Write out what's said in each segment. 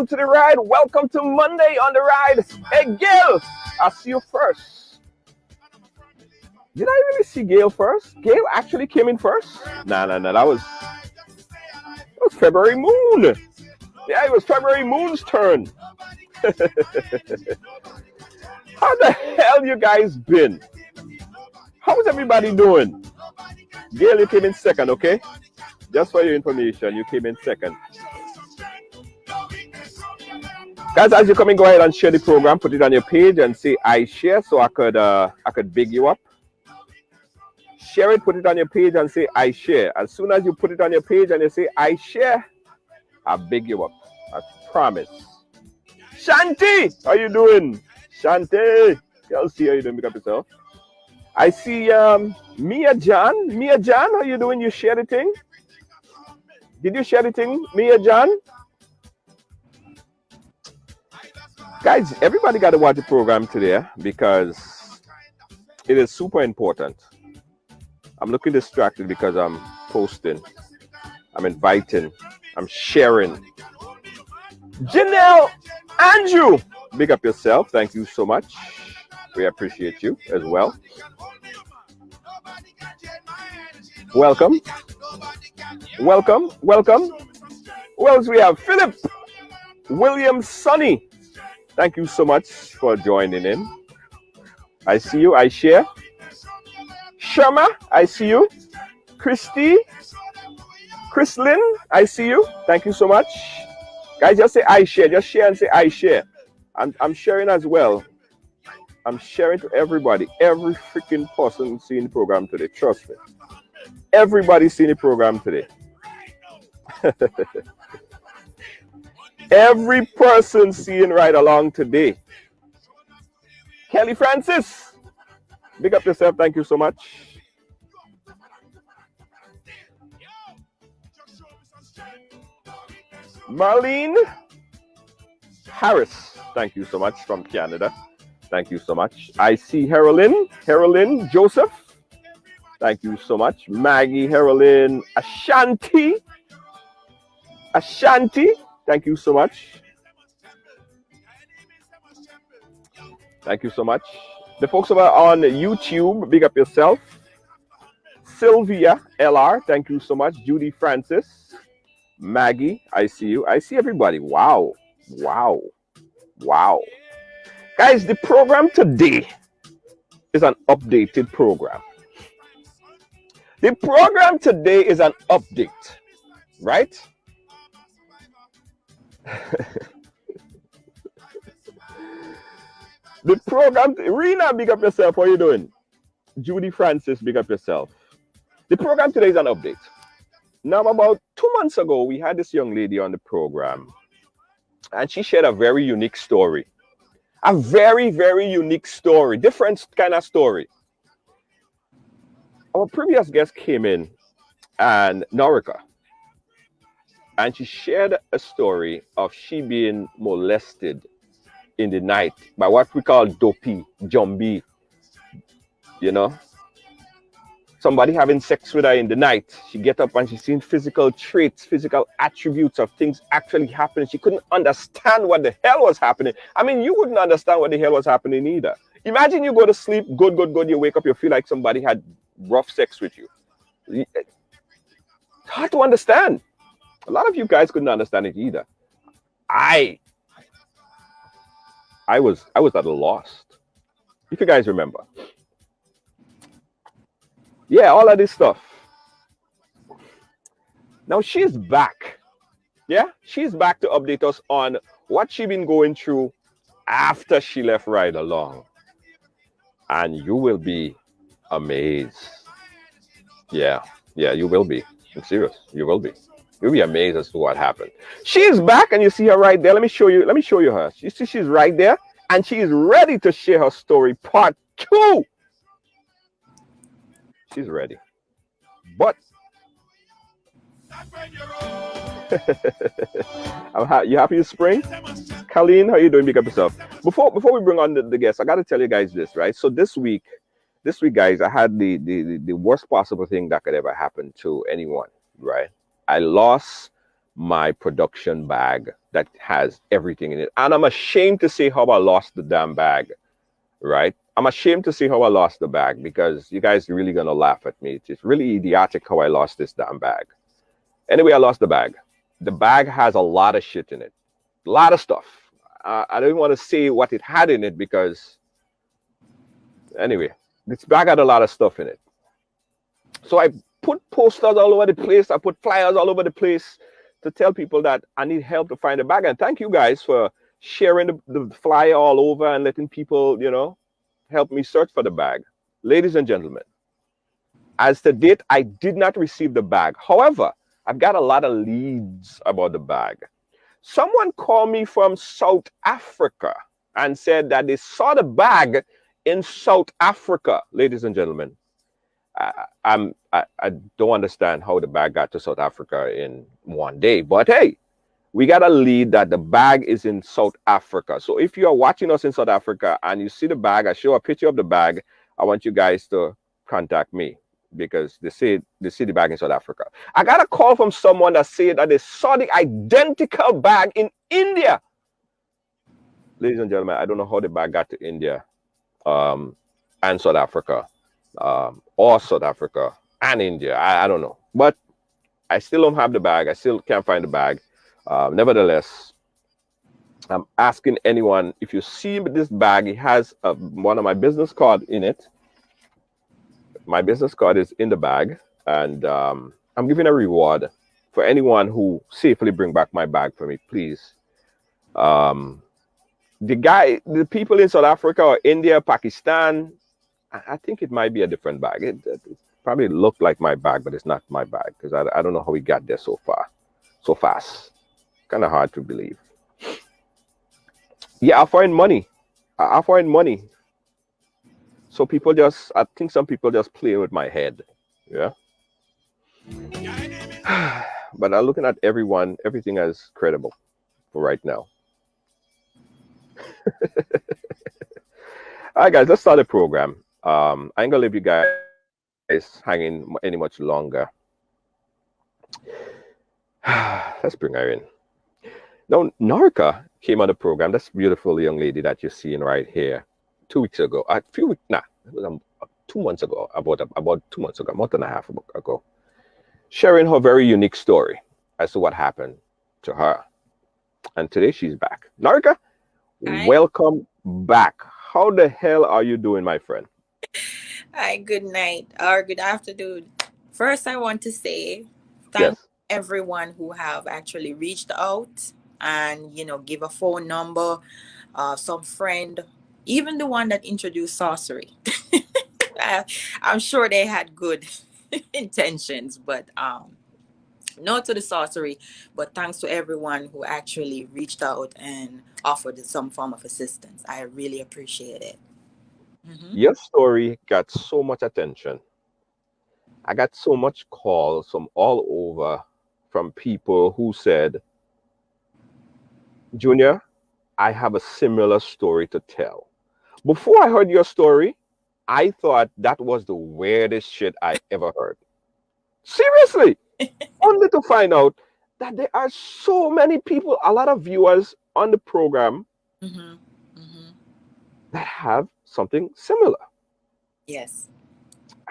To the ride. Welcome to Monday on the ride. Hey, Gail, I see you first. Did I really see Gail first? Gail actually came in first? No. That was February Moon. Yeah, it was February Moon's turn. How the hell you guys been? How's everybody doing? Gail, you came in second, okay? Just for your information, you came in second. Guys, as you come in, go ahead and share the program. Put it on your page and say I share, so I could big you up. Share it, put it on your page and say I share. As soon as you put it on your page and you say I share, I'll big you up. I promise. Shanti, how you doing? Shanti, Kelsey, how you doing? Pick up yourself. I see Mia John. Mia John, how you doing? You share the thing? Did you share the thing, Mia John? Guys, everybody got to watch the program today because it is super important. I'm looking distracted because I'm posting, I'm inviting, I'm sharing. Janelle, Andrew, big up yourself. Thank you so much. We appreciate you as well. Welcome. Welcome. Who else we have? Philip, William, Sonny. Thank you so much for joining in. I see you. I share. Sharma, I see you. Christy, Chrislyn, I see you. Thank you so much. Guys, just say I share. Just share and say I share. I'm sharing as well. I'm sharing to everybody. Every freaking person seeing the program today. Trust me. Everybody seeing the program today. Every person seeing Ridealong today. Kelly Francis, big up yourself. Thank you so much. Marlene Harris, thank you so much from Canada. Thank you so much. I see Herolyn Joseph. Thank you so much. Maggie, Herolyn, Ashanti. Thank you so much. Thank you so much. The folks over on YouTube, big up yourself. Sylvia LR, thank you so much. Judy Francis. Maggie, I see you. I see everybody. Wow. Guys, the program today is an updated program. The program today is an update, right? The program, Rena, big up yourself. How are you doing? Judy Francis, big up yourself. The program today is an update. Now, about 2 months ago, we had this young lady on the program, and she shared a very unique story. A very, very unique story, different kind of story. Our previous guest came in, and Norika, and she shared a story of she being molested in the night by what we call dopey, zombie. You know, somebody having sex with her in the night. She get up and she's seen physical traits, physical attributes of things actually happening. She couldn't understand what the hell was happening. I mean, you wouldn't understand what the hell was happening either. Imagine you go to sleep, good. You wake up, you feel like somebody had rough sex with you. It's hard to understand. A lot of you guys couldn't understand it either. I was at a loss. If you guys remember. Yeah, all of this stuff. Now she's back. Yeah, she's back to update us on what she's been going through after she left Ridealong. And you will be amazed. Yeah, you will be. I'm serious. You will be. You'll be amazed as to what happened. She's back, and you see her right there. Let me show you her. You see she's right there, and she's ready to share her story part 2. She's ready. But you happy it's spring? Colleen, how you doing? Big up yourself. Before we bring on the guests, I gotta tell you guys this, right? So this week, guys, I had the worst possible thing that could ever happen to anyone, right? I lost my production bag that has everything in it. And I'm ashamed to say how I lost the damn bag, right? I'm ashamed to say how I lost the bag because you guys are really gonna laugh at me. It's really idiotic how I lost this damn bag. Anyway, I lost the bag. The bag has a lot of shit in it, a lot of stuff. I don't want to say what it had in it because, anyway, this bag had a lot of stuff in it. So I put posters all over the place. I put flyers all over the place to tell people that I need help to find the bag. And thank you guys for sharing the flyer all over and letting people, help me search for the bag. Ladies and gentlemen, as to date, I did not receive the bag. However, I've got a lot of leads about the bag. Someone called me from South Africa and said that they saw the bag in South Africa. Ladies and gentlemen, I don't understand how the bag got to South Africa in one day, but hey, we got a lead that the bag is in South Africa. So if you are watching us in South Africa and you see the bag, I show a picture of the bag, I want you guys to contact me because they see the bag in South Africa. I got a call from someone that said that they saw the identical bag in India. Ladies and gentlemen, I don't know how the bag got to India and South Africa, or South Africa and India. I don't know. But I still don't have the bag. I still can't find the bag. Nevertheless, I'm asking anyone, if you see this bag, it has one of my business card in it. My business card is in the bag, and I'm giving a reward for anyone who safely bring back my bag for me, please. The people in South Africa or India, Pakistan, I think it might be a different bag. It probably looked like my bag, but it's not my bag because I don't know how we got there so fast. Kind of hard to believe. Yeah, I'll find money. I'll find money. So I think some people just play with my head. Yeah. But I'm looking at everything as credible for right now. All right, guys, let's start the program. I ain't gonna leave you guys hanging any much longer. Let's bring her in. Now, Narka came on the program. That's beautiful young lady that you're seeing right here. 2 weeks ago, it was 2 months ago, about 2 months ago, a month and a half ago, sharing her very unique story as to what happened to her. And today she's back. Narka, Hi. welcome back. How the hell are you doing, my friend? Hi, good night or good afternoon. First, I want to say thank Yes. everyone who have actually reached out and give a phone number, some friend, even the one that introduced sorcery. I, I'm sure they had good intentions, but no to the sorcery. But thanks to everyone who actually reached out and offered some form of assistance. I really appreciate it. Hmm. Your story got so much attention. I got so much calls from all over from people who said, Junior, I have a similar story to tell. Before I heard your story, I thought that was the weirdest shit I ever heard. Seriously, only to find out that there are so many people, a lot of viewers on the program Hmm. Hmm. that have something similar. Yes.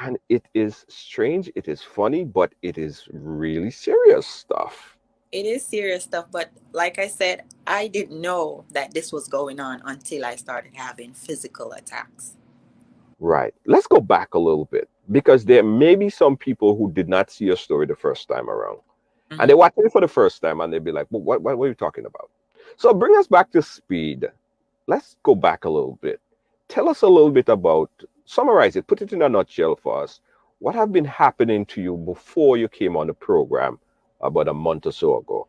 And it is strange, it is funny, but it is really serious stuff. It is serious stuff, but like I said, I didn't know that this was going on until I started having physical attacks. Right. Let's go back a little bit because there may be some people who did not see your story the first time around. And Hmm. they watch it for the first time and they'd be like, well, what are you talking about? So bring us back to speed. Let's go back a little bit. Tell us a little bit about, summarize it, put it in a nutshell for us. What have been happening to you before you came on the program about a month or so ago?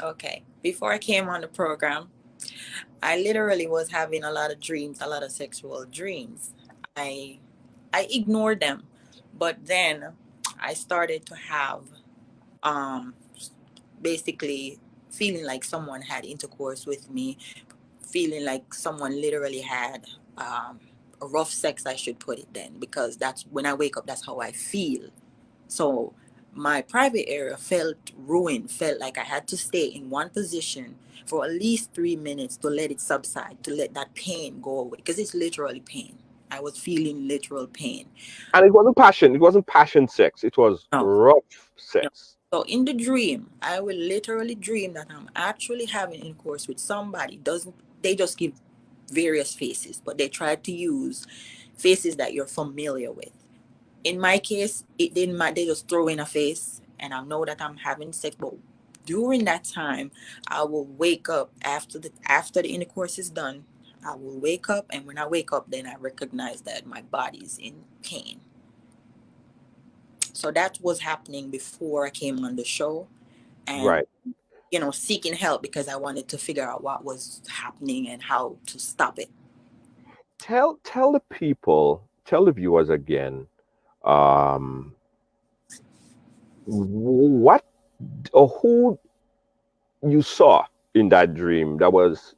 Okay. Before I came on the program, I literally was having a lot of dreams, a lot of sexual dreams. I I ignored them, but then I started to have um basically feeling like someone had intercourse with me, feeling like someone literally had a rough sex, I should put it then, because that's when I wake up, that's how I feel. So my private area felt ruined, felt like I had to stay in one position for at least 3 minutes to let it subside, to let that pain go away. Because it's literally pain. I was feeling literal pain. And it wasn't passion. It wasn't passion sex. It was No, rough no. sex. So in the dream, I will literally dream that I'm actually having intercourse with somebody. Doesn't They just give various faces, but they try to use faces that you're familiar with. In my case, it didn't matter. They just throw in a face, and I know that I'm having sex. But during that time, I will wake up after the intercourse is done. I will wake up, and when I wake up, then I recognize that my body is in pain. So that was happening before I came on the show, and Right. seeking help because I wanted to figure out what was happening and how to stop it. Tell the people, tell the viewers again, um, what or who you saw in that dream that was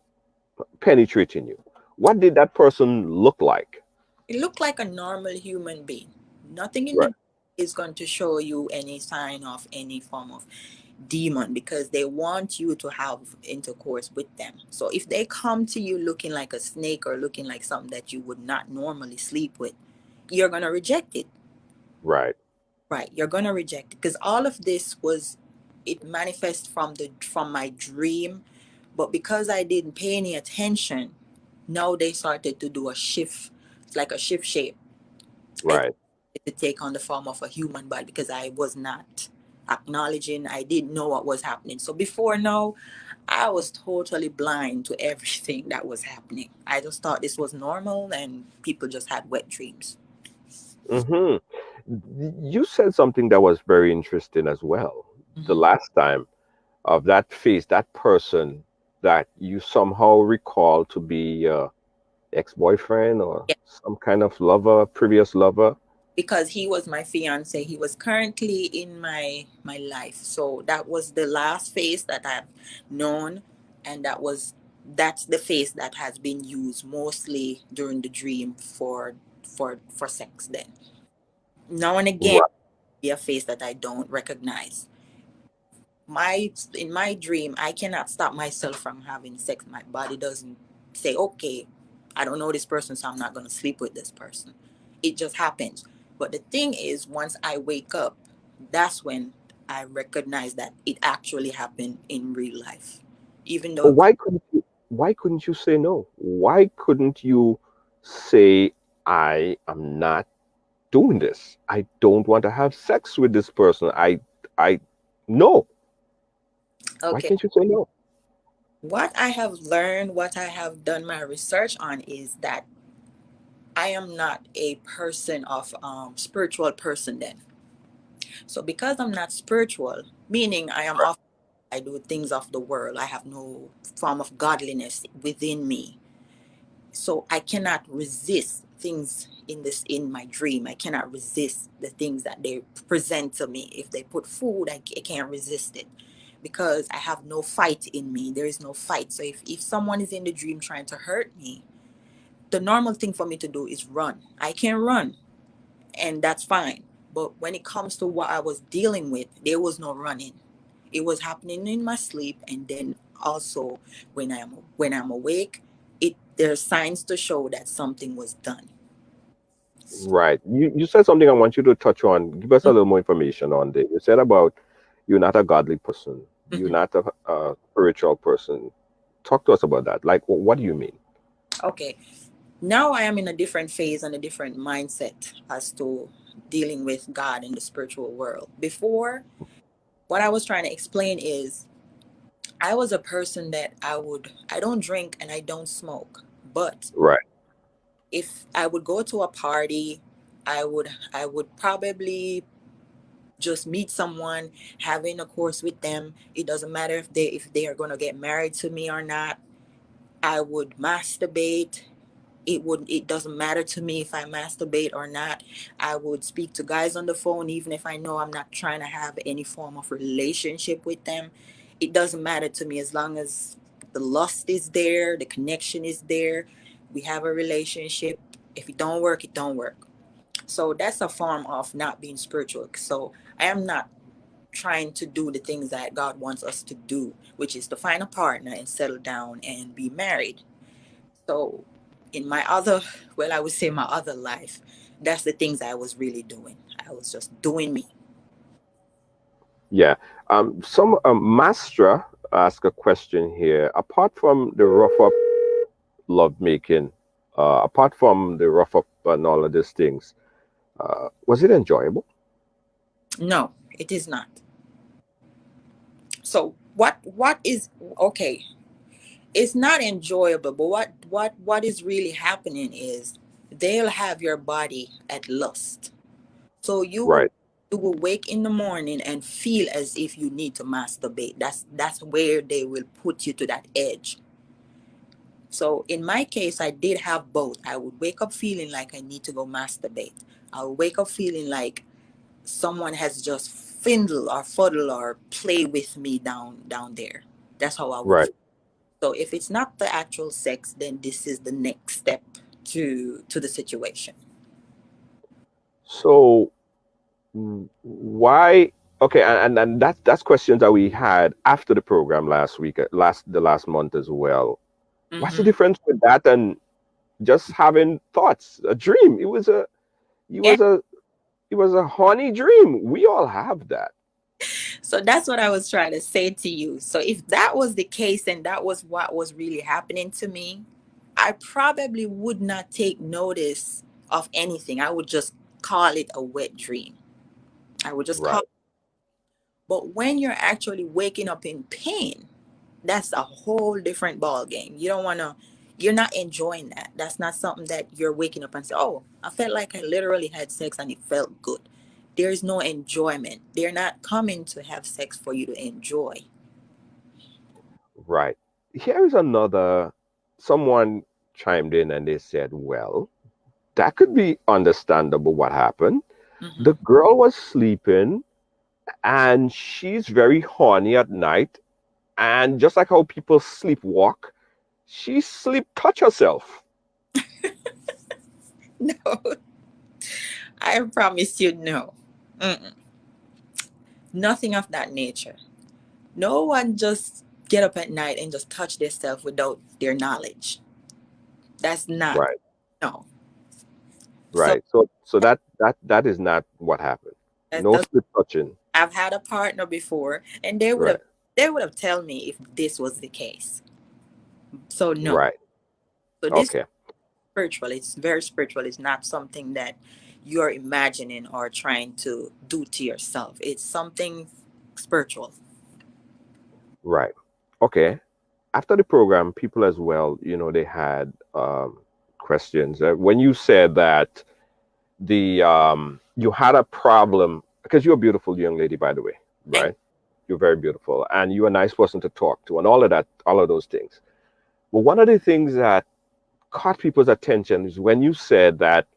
penetrating you. What did that person look like? It looked like a normal human being. Nothing in Right. the is going to show you any sign of any form of demon because they want you to have intercourse with them. So if they come to you looking like a snake or looking like something that you would not normally sleep with, you're going to reject it. Right. Right, you're going to reject it because all of this was it manifests from my dream, but because I didn't pay any attention, now they started to do a shift. It's like a shift shape. It Right. to take on the form of a human body because I was not acknowledging, I didn't know what was happening. So before now, I was totally blind to everything that was happening. I just thought this was normal and people just had wet dreams. Hmm. You said something that was very interesting as well. The Hmm. last time of that face, that person that you somehow recall to be ex-boyfriend or Yeah, some kind of lover, previous lover. because he was my fiance. He was currently in my life. So that was the last face that I've known, and that's the face that has been used mostly during the dream for sex. Then now and again, Right. be a face that I don't recognize. In my dream, I cannot stop myself from having sex. My body doesn't say, okay, I don't know this person, so I'm not going to sleep with this person. It just happens. But the thing is, once I wake up, that's when I recognize that it actually happened in real life. Even But though, why couldn't you say no? Why couldn't you say I am not doing this? I don't want to have sex with this person. I no. Why okay, can't you say no? what I have learned, what I have done my research on is that I am not a person of spiritual person then. So because I'm not spiritual, meaning I am Right. off, I do things of the world. I have no form of godliness within me. So I cannot resist things in my dream. I cannot resist the things that they present to me. If they put food, I can't resist it because I have no fight in me. There is no fight. So if someone is in the dream trying to hurt me, the normal thing for me to do is run. I can run and that's fine. But when it comes to what I was dealing with, there was no running. It was happening in my sleep, and then also when I'm awake, it there's signs to show that something was done. Right. You said something I want you to touch on. Give us a little more information on this. You said about you're not a godly person. You're Mhm. not a spiritual person. Talk to us about that. Like, what do you mean? Okay, now I am in a different phase and a different mindset as to dealing with God in the spiritual world. Before, what I was trying to explain is I was a person that I don't drink and I don't smoke, but Right. if I would go to a party, I would probably just meet someone, having a course with them. It doesn't matter if they are going to get married to me or not. I would masturbate. It doesn't matter to me if I masturbate or not. I would speak to guys on the phone even if I know I'm not trying to have any form of relationship with them. It doesn't matter to me as long as the lust is there, the connection is there, we have a relationship. If it don't work, it don't work. So that's a form of not being spiritual. So I am not. trying to do the things that God wants us to do, which is to find a partner and settle down and be married. So, in my other, well, I would say my other life, that's the things I was really doing. I was just doing me. Yeah. Some Mastra ask a question here. Apart from the rough up lovemaking, apart from the rough up and all of these things, was it enjoyable? No, it is not. So, what is okay? It's not enjoyable, but what is really happening is they'll have your body at lust. So Right. you will wake in the morning and feel as if you need to masturbate. That's where they will put you to that edge. So in my case, I did have both. I would wake up feeling like I need to go masturbate. I would wake up feeling like someone has just findle or fuddle or play with me down there. That's how I would Right. feel. So if it's not the actual sex, then this is the next step to the situation. So why? Okay, and that's questions that we had after the program last week, the last month as well. What's the Hmm. difference with that and just having thoughts, a dream? It Yeah. was a it was a horny dream. We all have that. So that's what I was trying to say to you. So if that was the case and that was what was really happening to me, I probably would not take notice of anything. I would just call it a wet dream. I would just call. Right. But when you're actually waking up in pain, that's a whole different ball game. You don't want to. You're not enjoying that. That's not something that you're waking up and say, "Oh, I felt like I literally had sex and it felt good." There's no enjoyment. They're not coming to have sex for you to enjoy. Right. Here's another someone chimed in and they said, well, that could be understandable what happened. The Hmm. girl was sleeping and she's very horny at night. And just like how people sleepwalk, she sleep touch herself. No, I promise you, no. Mm-mm. Nothing of that nature. No one just get up at night and just touch themselves without their knowledge. That's not, Right. no. So Right. So that is not what happened. that No does. slip touching. I've had a partner before, and Right. they would have tell me if this was the case. So no. Right. So this Okay. spiritual. It's very spiritual. It's not something that you're imagining or trying to do to yourself. It's something spiritual. Right. Okay. After the program, people as well, they had questions. When you said that the you had a problem because you're a beautiful young lady, by the way, Thank right? You're very beautiful, and you're a nice person to talk to, and all of that, all of those things. But one of the things that caught people's attention is when you said that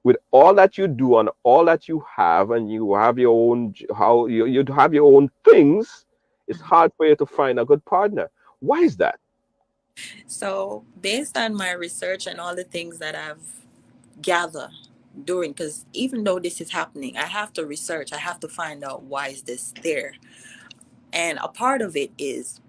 with all that you do and all that you have, and you have your own how you have your own things, it's you. hard for you to find a good partner. Why is that? So, based on my research and all the things that I've gathered doing, because even though this is happening, I have to research, I have to find out why is this there. And a part of it is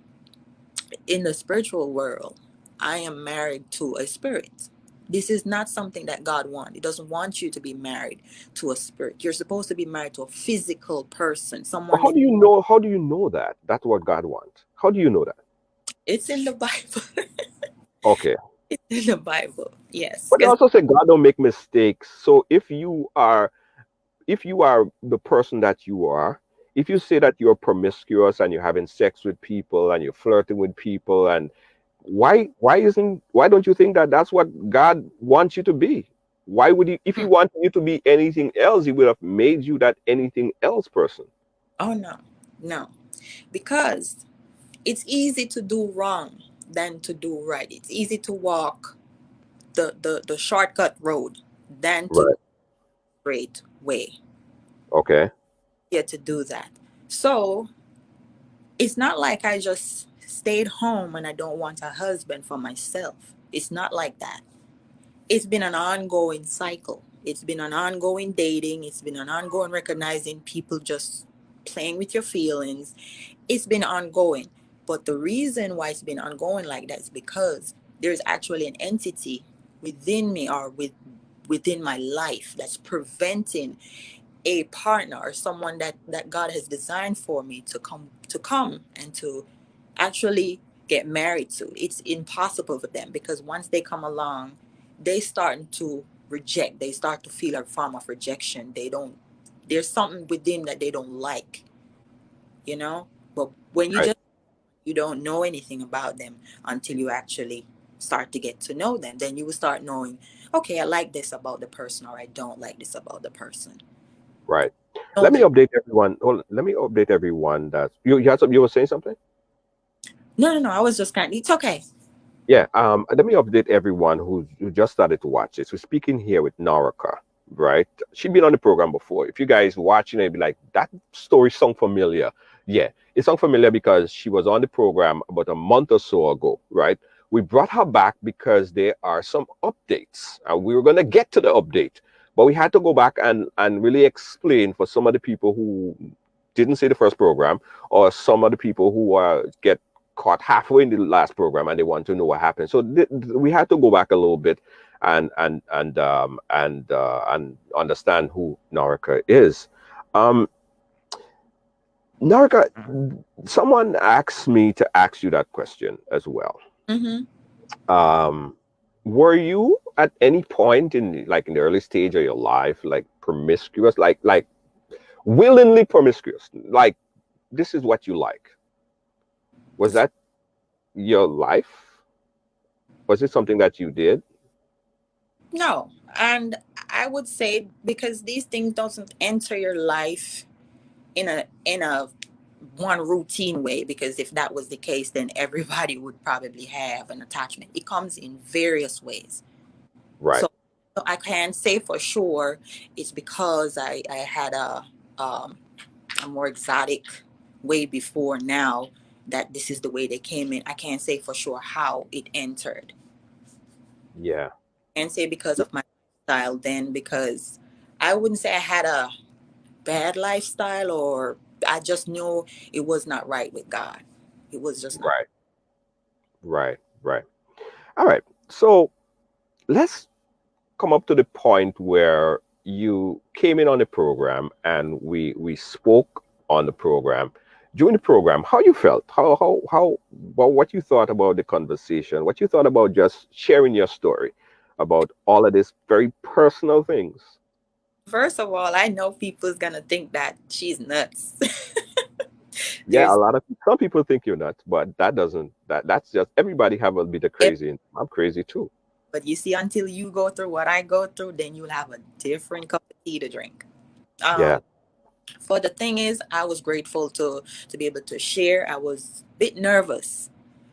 in the spiritual world, I am married to a spirit. This is not something that God wants. He doesn't want you to be married to a spirit. You're supposed to be married to a physical person, But someone how that do you know? How do you know that that's what God wants? How do you know that? it's in the Bible. Okay. It's in the Bible. Yes. But they Because also say God don't make mistakes. So if you are the person that you are, if you say that you're promiscuous and you're having sex with people and you're flirting with people, and why don't you think that that's what God wants you to be? Why would he, if he wanted you to be anything else, he would have made you that anything else person? oh no. No. Because it's easy to do wrong than to do right. It's easy to walk the shortcut road than to go Right. straight way. Okay. Yeah, to do that. So it's not like I just stayed home and I don't want a husband for myself. It's not like that. It's been an ongoing cycle. It's been an ongoing dating. It's been an ongoing recognizing people just playing with your feelings. It's been ongoing. But the reason why it's been ongoing like that is because there's actually an entity within me or within my life that's preventing a partner or someone that God has designed for me to come and to actually get married to. It's impossible for them because once they come along, they start to reject. They start to feel a form of rejection. They don't. There's something within that they don't like, you know. But when you Right. just you don't know anything about them until you actually start to get to know them. Then you will start knowing, okay, I like this about the person or I don't like this about the person. Right. Know Let me the update everyone. Let me update everyone that you had some, you were saying something? No, no, no. I was just kind of, it's okay. Yeah, let me update everyone who just started to watch this. We're speaking here with Naraka, right? She'd been on the program before. If you guys watching it, be like, that story sound familiar. Yeah, it sound familiar because she was on the program about a month or so ago, right? We brought her back because there are some updates, and we were going to get to the update, but we had to go back and really explain for some of the people who didn't see the first program, or some of the people who get caught halfway in the last program and they want to know what happened. So we had to go back a little bit and understand who Naraka is. Um, Naraka, someone asked me to ask you that question as well. Mm-hmm. Um, were you at any point in like in the early stage of your life like promiscuous, like willingly promiscuous, like this is what you like? Was that your life? Was it something that you did? No, and I would say because these things doesn't enter your life in a one routine way. Because if that was the case, then everybody would probably have an attachment. It comes in various ways. Right. So, so I can say for sure it's because I had um, a more exotic way before now that this is the way they came in. I can't say for sure how it entered. Yeah. And say because of my style then, because I wouldn't say I had a bad lifestyle, or I just knew it was not right with God. It was just not. Right. Right. Right. All right. So let's come up to the point where you came in on the program and we spoke on the program. During the program, how you felt? How well, what you thought about the conversation? What you thought about just sharing your story about all of these very personal things? First of all, I know people's gonna think that she's nuts. Yeah, a There's lot of some people think you're nuts, but that doesn't that's just everybody have a bit of crazy, and I'm crazy too. but you see, until you go through what I go through, then you'll have a different cup of tea to drink. Yeah. Um, for the thing is, I was grateful to be able to share. I was a bit nervous,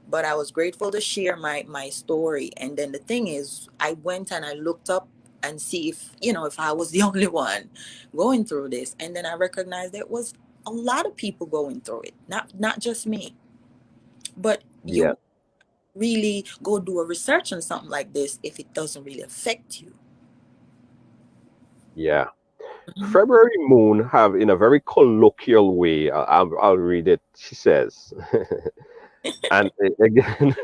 but I was grateful to share my story. And then the thing is, I went and I looked up and see if if I was the only one going through this. And then I recognized there was a lot of people going through it, not just me. But Yeah. you really go do a research on something like this if it doesn't really affect you. Yeah. Mhm. February Moon have, in a very colloquial way, I'll read it. She says, and again,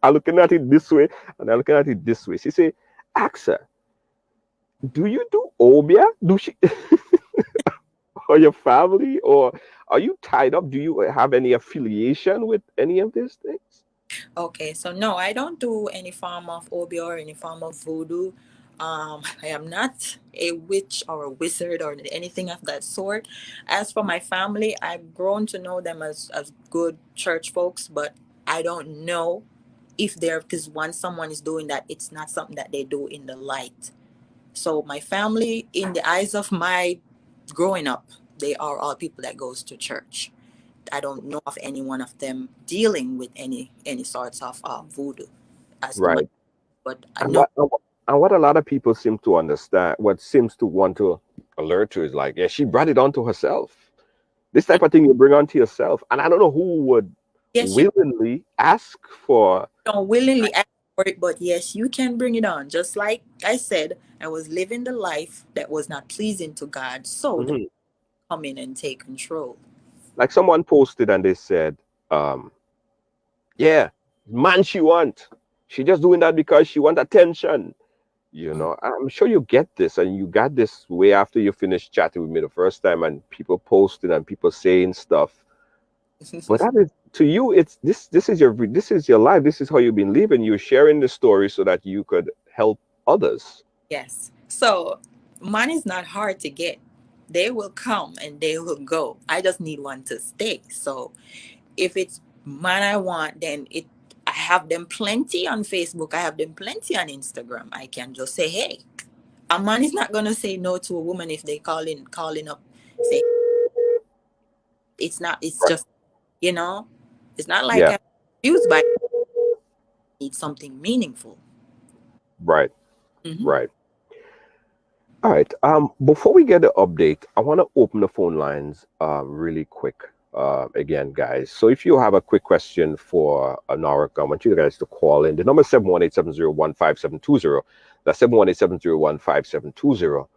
I'm looking at it this way, and I'm looking at it this way. She say, "Axa, do you do obia? Do she or your family, or are you tied up? Do you have any affiliation with any of these things?" Okay, so no, I don't do any form of obi or any form of voodoo. I am not a witch or a wizard or anything of that sort. As for my family, I've grown to know them as good church folks, but I don't know if they're, because once someone is doing that, it's not something that they do in the light. So my family, in the eyes of my growing up, they are all people that goes to church. I don't know of any one of them dealing with any sorts of voodoo as to my, Right. but I And know. what a lot of people seem to understand, what seems to want to alert to is like, yeah, she brought it onto herself. This type of thing you bring onto yourself, and I don't know who would Yes, you willingly ask for. don't willingly ask for it, but yes, you can bring it on. Just like I said, I was living the life that was not pleasing to God, so the Mhm. come in and take control. Like someone posted and they said, um, yeah, man she want. She just doing that because she want attention. You Mm. know, I'm sure you get this, and you got this way after you finished chatting with me the first time, and people posting and people saying stuff. But that is to you, it's this. This is your life. This is how you've been living. You're sharing the story so that you could help others. Yes. So money is not hard to get. They will come and they will go. I just need one to stay. So if it's man I want, then it I have them plenty on Facebook. I have them plenty on Instagram. I can just say, hey, a man is not gonna say no to a woman if they calling up say it's not it's Right. just you know, it's not like Yeah. I'm used by need something meaningful. Right. Hmm. Right. All right. Before we get the update, I want to open the phone lines really quick. Again, guys. So if you have a quick question for Narek, I want you guys to call in. The number is 718-701-5720. That's 718-701-5720.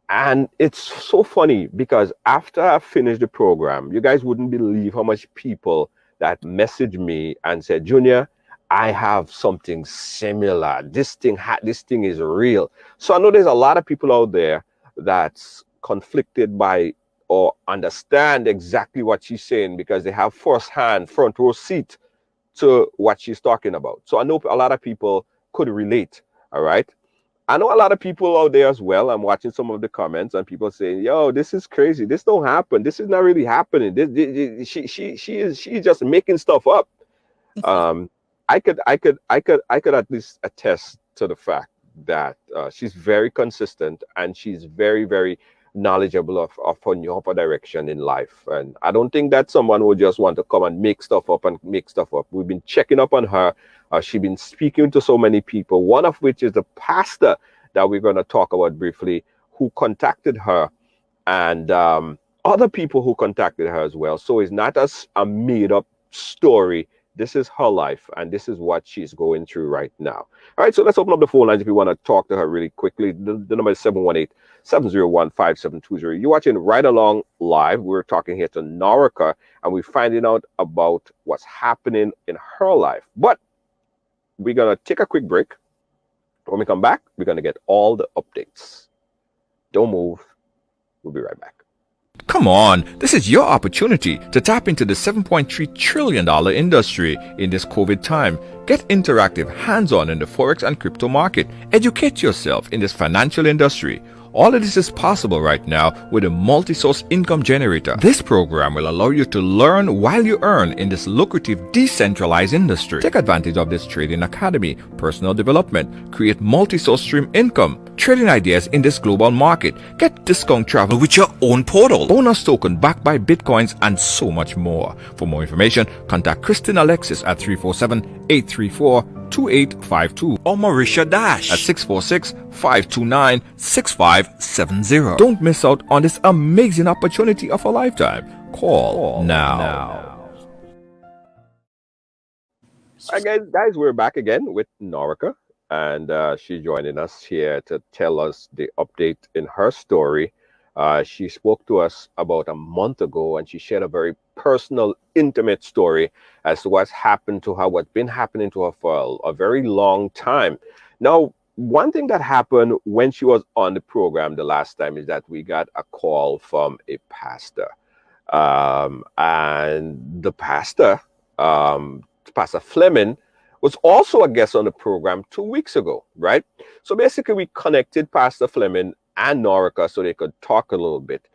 And it's so funny because after I finished the program, you guys wouldn't believe how much people that messaged me and said, Junior, I have something similar. This thing is real. So I know there's a lot of people out there that's conflicted by or understand exactly what she's saying because they have first-hand front row seat to what she's talking about. So I know a lot of people could relate. All right. I know a lot of people out there as well. I'm watching some of the comments and people saying, "Yo, this is crazy. This don't happen. This is not really happening. She's just making stuff up." Um, I could at least attest to the fact that she's very consistent and she's very knowledgeable of her direction in life. And I don't think that someone would just want to come and make stuff up and make stuff up. We've been checking up on her. She's been speaking to so many people, one of which is the pastor that we're going to talk about briefly, who contacted her, and other people who contacted her as well. So it's not a made up story. This is her life, and this is what she's going through right now. All right, so let's open up the phone lines if you want to talk to her really quickly. The number is 718-701-5720. You're watching Right Along Live. We're talking here to Norika, and we're finding out about what's happening in her life. But we're going to take a quick break. When we come back, we're going to get all the updates. Don't move. We'll be right back. Come on, this is your opportunity to tap into the $7.3 trillion industry in this COVID time. Get interactive, hands-on in the Forex and crypto market. Educate yourself in this financial industry. All of this is possible right now with a multi-source income generator. This program will allow you to learn while you earn in this lucrative decentralized industry. Take advantage of this trading academy, personal development, create multi-source stream income, trading ideas in this global market, get discount travel with your own portal, bonus token backed by bitcoins, and so much more. For more information, contact Kristen Alexis at 347-834-2852 or Marisha Dash at 646-529-6570. Don't miss out on this amazing opportunity of a lifetime. Call now. All right, guys, we're back again with Norika, and she's joining us here to tell us the update in her story. She spoke to us about a month ago, and she shared a very personal, intimate story as to what's happened to her, what's been happening to her for a very long time. Now, one thing that happened when she was on the program the last time is that we got a call from a pastor. And the pastor, Pastor Fleming, was also a guest on the program 2 weeks ago, right? So basically, we connected Pastor Fleming and Norika so they could talk a little bit.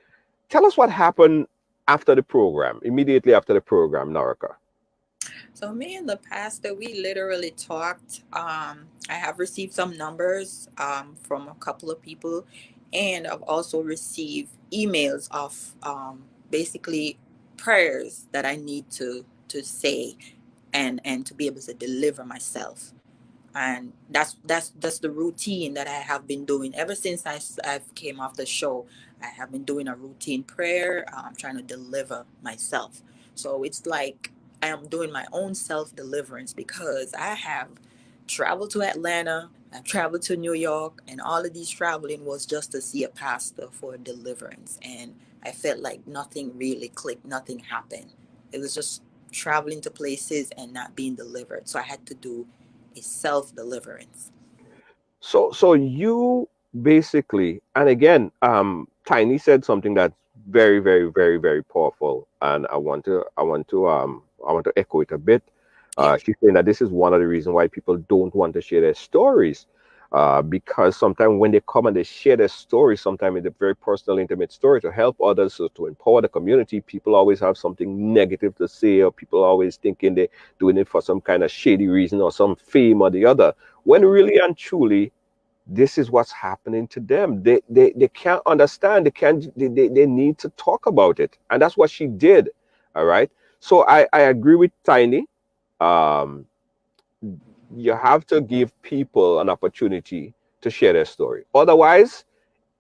Tell us what happened after the program, immediately after the program, Norika. So me and the pastor, we literally talked. I have received some numbers from a couple of people, and I've also received emails of basically prayers that I need to say and to be able to deliver myself. And that's the routine that I have been doing ever since I've came off the show. I have been doing a routine prayer. I'm trying to deliver myself. So it's like I am doing my own self deliverance because I have traveled to Atlanta, I've traveled to New York, and all of these traveling was just to see a pastor for deliverance. And I felt like nothing really clicked, nothing happened. It was just traveling to places and not being delivered. So I had to do a self deliverance. So you basically, and again, Tiny said something that's very, very, very, very powerful, and I want to echo it a bit. Yeah. She's saying that this is one of the reasons why people don't want to share their stories, because sometimes when they come and they share their story, sometimes it's a very personal, intimate story to help others, so to empower the community. People always have something negative to say, or people always thinking they're doing it for some kind of shady reason or some fame or the other. When really and truly, this is what's happening to them. They can't understand. They can't. They need to talk about it, and that's what she did. All right. So I agree with Tiny. Um, you have to give people an opportunity to share their story. Otherwise,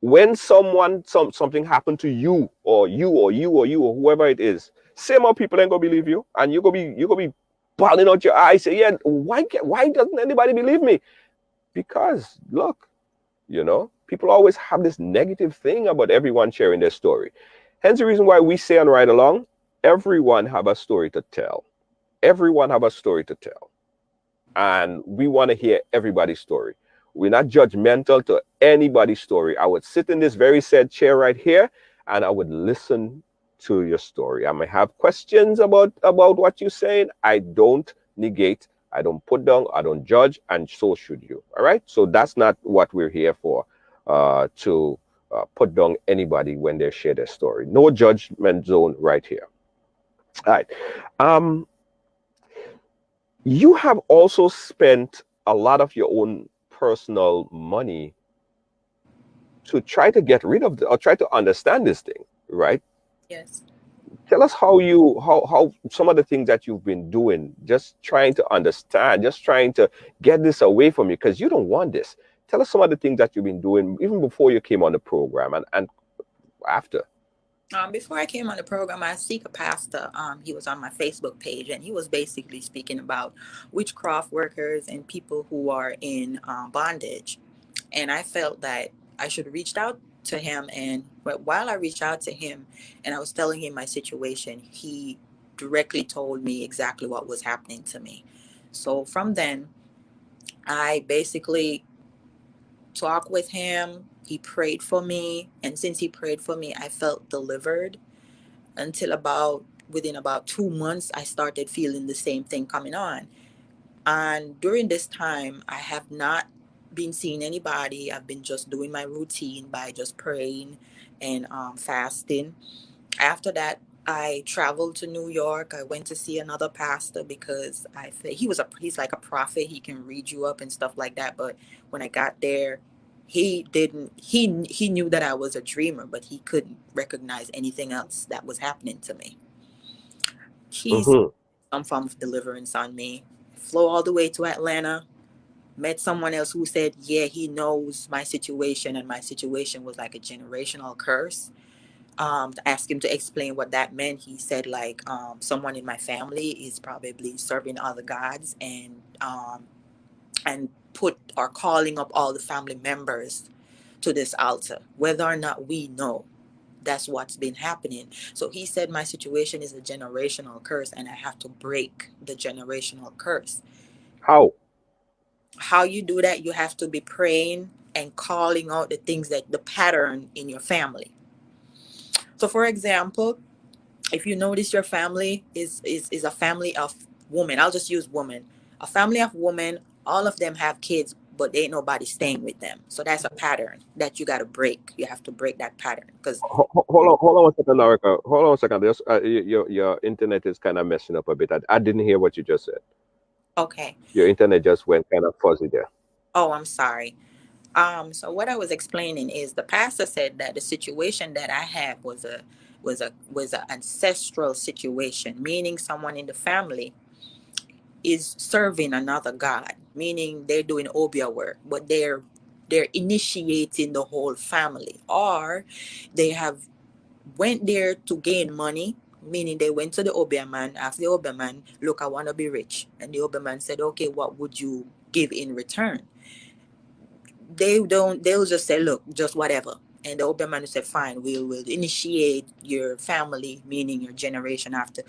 when something happened to you or you or you or you or whoever it is, same old people ain't gonna believe you, and you gonna be bawling out your eyes. Say, yeah, why doesn't anybody believe me? Because look, people always have this negative thing about everyone sharing their story. Hence the reason why we say on Ride Along, everyone have a story to tell. Everyone have a story to tell. And we want to hear everybody's story. We're not judgmental to anybody's story. I would sit in this very said chair right here and I would listen to your story. I may have questions about what you're saying. I don't negate, I don't put down, I don't judge, and so should you. All right. So that's not what we're here for, to put down anybody when they share their story. No judgment zone right here. All right. Um, you have also spent a lot of your own personal money to try to get rid of or try to understand this thing, right? Yes. Tell us how some of the things that you've been doing, just trying to understand, just trying to get this away from you because you don't want this. Tell us some of the things that you've been doing even before you came on the program and after. Before I came on the program, I seek a pastor. He was on my Facebook page, and he was basically speaking about witchcraft workers and people who are in bondage. And I felt that I should have reached out to him. And but while I reached out to him, and I was telling him my situation, he directly told me exactly what was happening to me. So from then, I basically talked with him. He prayed for me, and since he prayed for me, I felt delivered until about within about 2 months I started feeling the same thing coming on. And during this time I have not been seeing anybody. I've been just doing my routine by just praying and fasting. After that, I traveled to New York. I went to see another pastor because he's like a prophet. He can read you up and stuff like that. But when I got there, he didn't he knew that I was a dreamer, but he couldn't recognize anything else that was happening to me. He's Mm-hmm. some form of deliverance on me. Flew all the way to Atlanta, met someone else who said, yeah, he knows my situation, and my situation was like a generational curse. Asked him to explain what that meant. He said, like, someone in my family is probably serving other gods, and put or calling up all the family members to this altar, whether or not we know. That's what's been happening. So he said my situation is a generational curse, and I have to break the generational curse. How? How you do that? You have to be praying and calling out the things that the pattern in your family. So, for example, if you notice your family is a family of women, I'll just use women. A family of women, all of them have kids, but ain't nobody staying with them. So that's a pattern that you got to break. You have to break that pattern because Hold on 1 second, Narika. Hold on 1 second. Your internet is kind of messing up a bit. I didn't hear what you just said. okay. Your internet just went kind of fuzzy there. Oh, I'm sorry. So what I was explaining is the pastor said that the situation that I had was a ancestral situation, meaning someone in the family is serving another god, meaning they're doing obia work, but they're initiating the whole family, or they have went there to gain money, meaning they went to the obia man, asked the obia man, look, I want to be rich, and the obia man said, okay, what would you give in return? They'll just say, look, just whatever. And the Obeah man will say, fine, we'll initiate your family, meaning your generation after.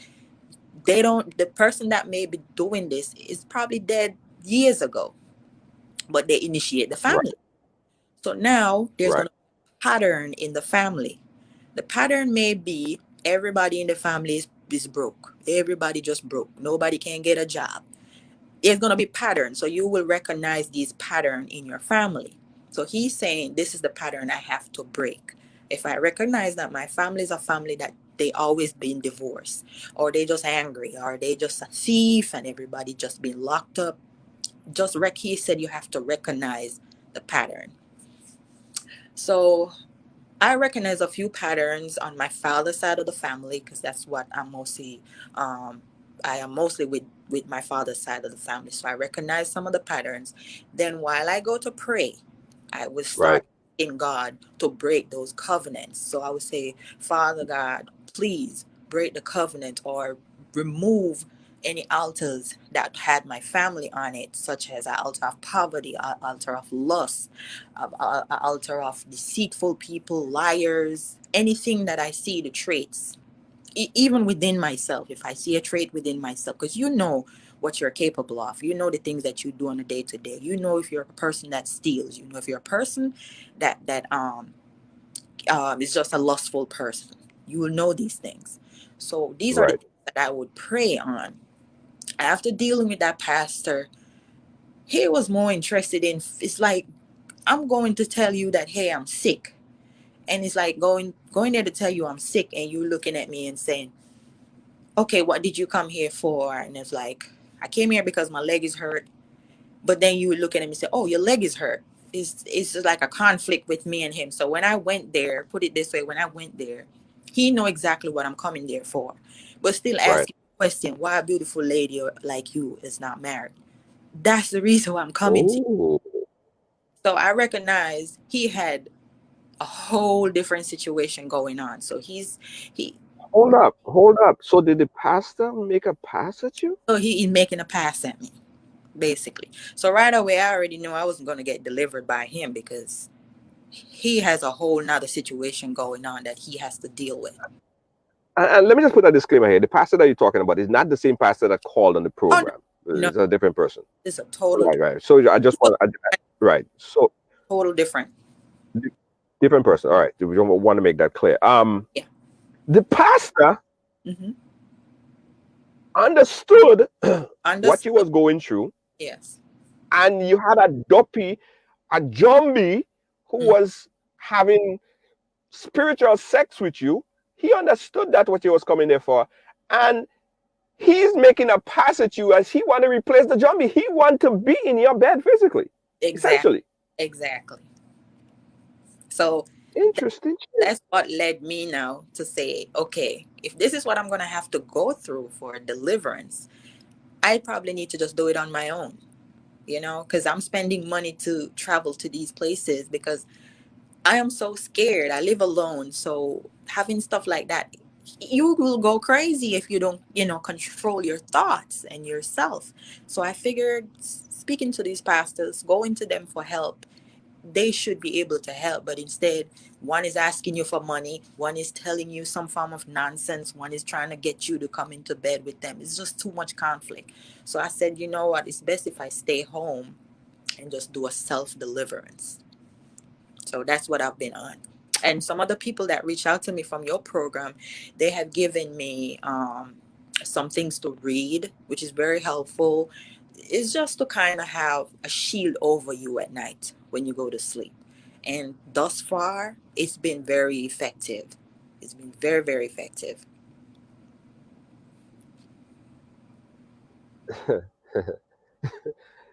They don't, the person that may be doing this is probably dead years ago, but they initiate the Right. family. So now there's Right. going to be a pattern in the family. The pattern may be everybody in the family is broke. Everybody just broke. Nobody can get a job. It's going to be pattern. So you will recognize these pattern in your family. So he's saying this is the pattern I have to break. If I recognize that my family is a family that they always been divorced, or they just angry, or they just a thief and everybody just been locked up, just he said you have to recognize the pattern. So I recognize a few patterns on my father's side of the family because that's what I'm mostly. I am mostly with my father's side of the family, so I recognize some of the patterns. Then while I go to pray, I would Right. start in God to break those covenants. So I would say, Father God, please break the covenant or remove any altars that had my family on it, such as an altar of poverty, an altar of lust, an altar of deceitful people, liars, anything that I see the traits, even within myself. If I see a trait within myself, because you know what you're capable of, you know the things that you do on a day to day. You know if you're a person that steals. You know if you're a person that is just a lustful person. You will know these things. So these are the Right. things that I would pray on. After dealing with that pastor, he was more interested in, it's like, I'm going to tell you that, hey, I'm sick. And it's like going there to tell you I'm sick, and you looking at me and saying, okay, what did you come here for? And it's like, I came here because my leg is hurt. But then you would look at him and say, oh, your leg is hurt. It's just like a conflict with me and him. So when I went there, put it this way, when I went there, he know exactly what I'm coming there for. But still Right. asking the question, why a beautiful lady like you is not married? That's the reason why I'm coming to you. Oh, So I recognize he had a whole different situation going on. So he hold up. Hold up. So did the pastor make a pass at you? so he making a pass at me, basically. So right away I already knew I wasn't going to get delivered by him, because he has a whole nother situation going on that he has to deal with. And let me just put a disclaimer here. The pastor that you're talking about is not the same pastor that called on the Oh program. no, It's a different person. it's a total Right, right. So I just want, right. So total different. different person. All right. We don't want to make that clear. Yeah. The pastor Mm-hmm. understood what you Understood. was going through, Yes. and you had a dopey, a zombie who Mm. was having spiritual sex with you. He understood that what he was coming there for, and he's making a pass at you as he want to replace the zombie. He want to be in your bed physically, Exactly. essentially. Exactly. So Interesting. that's what led me now to say, okay, if this is what I'm gonna have to go through for deliverance, I probably need to just do it on my own. Because I'm spending money to travel to these places because I am so scared. I live alone. So having stuff like that, you will go crazy if you don't, control your thoughts and yourself. So I figured speaking to these pastors, going to them for help, they should be able to help. But instead, one is asking you for money, one is telling you some form of nonsense, one is trying to get you to come into bed with them. It's just too much conflict. So I said, you know what? It's best if I stay home and just do a self deliverance. So that's what I've been on. And some of the people that reach out to me from your program, they have given me some things to read, which is very helpful. It's just to kind of have a shield over you at night when you go to sleep. And thus far, it's been very effective. It's been very, very effective.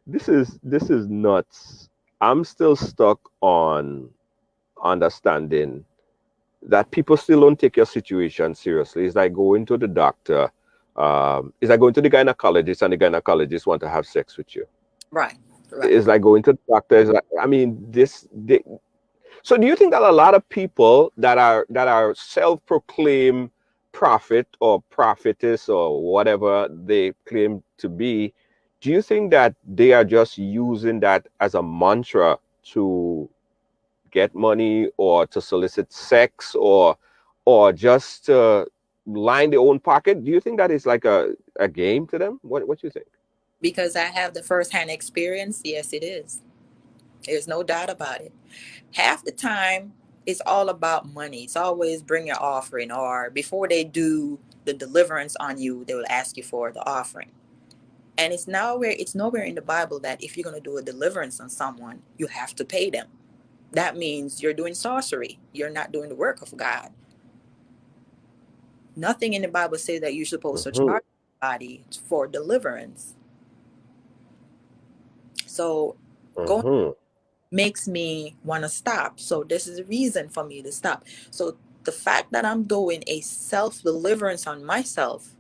This is nuts. I'm still stuck on understanding that people still don't take your situation seriously. It's like going to the doctor. It's like going to the gynecologist, and the gynecologist want to have sex with you. Right, right. It's like going to the doctor. It's like, I mean, so do you think that a lot of people that are self-proclaimed prophet or prophetess or whatever they claim to be, do you think that they are just using that as a mantra to get money or to solicit sex or just to line their own pocket? Do you think that is like a game to them? What do you think? Because I have the first hand experience, yes, it is. There's no doubt about it. Half the time, it's all about money. It's always bring your offering, or before they do the deliverance on you, they will ask you for the offering. And it's nowhere in the Bible that if you're going to do a deliverance on someone, you have to pay them. That means you're doing sorcery. You're not doing the work of God. Nothing in the Bible says that you're supposed to Hmm. charge somebody for deliverance. So going Hmm. makes me want to stop. So this is a reason for me to stop. So the fact that I'm doing a self deliverance on myself,